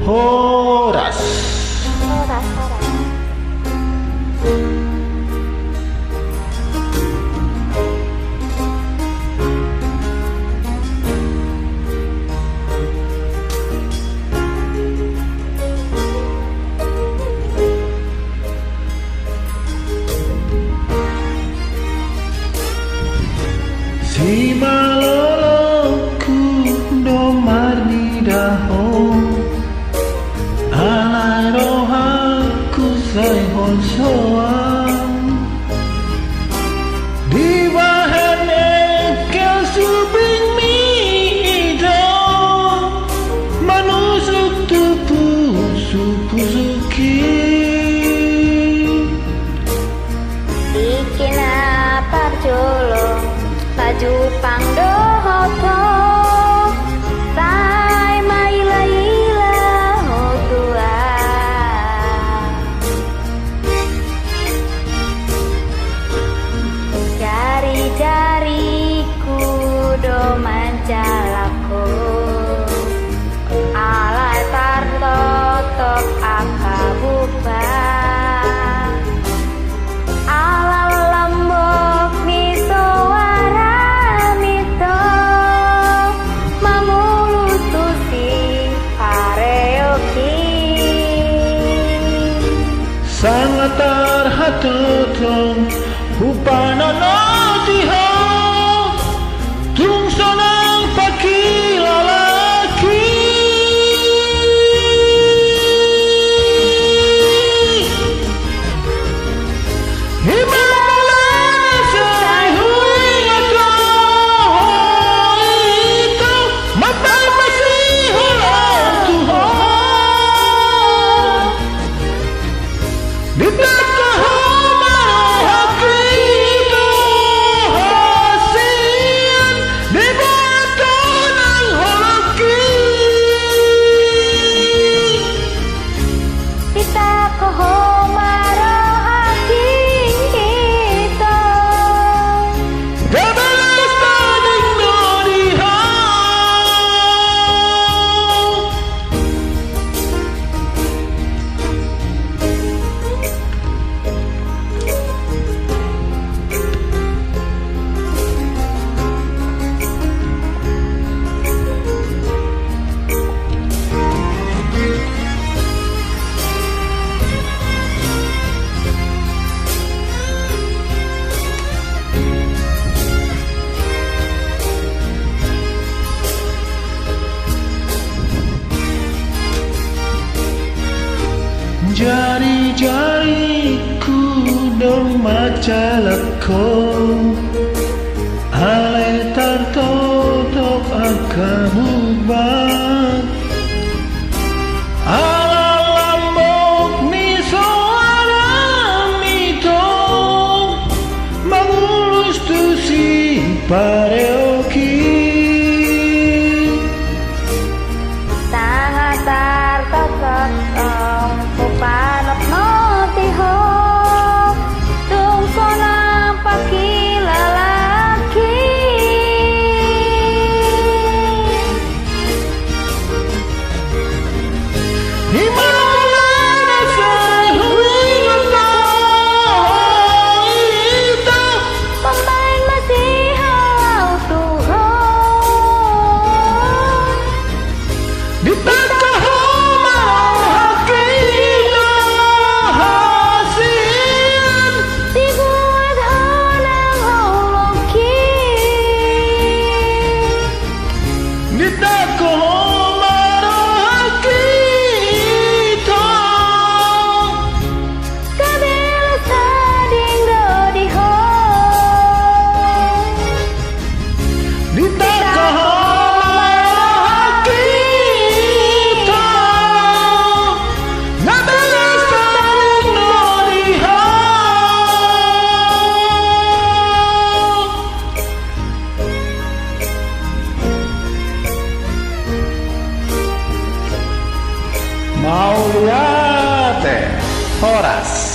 Horas. Horas. Si maloloku domar di daho alai rohaku sai hon soang di bahane kau subing mi do manusuk tupu suki Bikin apa jolong baju pangdohoto tai maila hotua jari-jariku do mancalako alai tartotok akabuba sangat terhatotong upana notiho tung sonang pakila laki himala sai hui ngato itu mapai masih hulang tuho di jari-jariku dong macalako ale tartotok akabubat ala lambok ni suara mito mangulus tu si pareoki sangat tartotok panok notiho tung sonang pakila laki himala sai hui ngato itu pemain masih halau Tuhan di mau lihat Horas.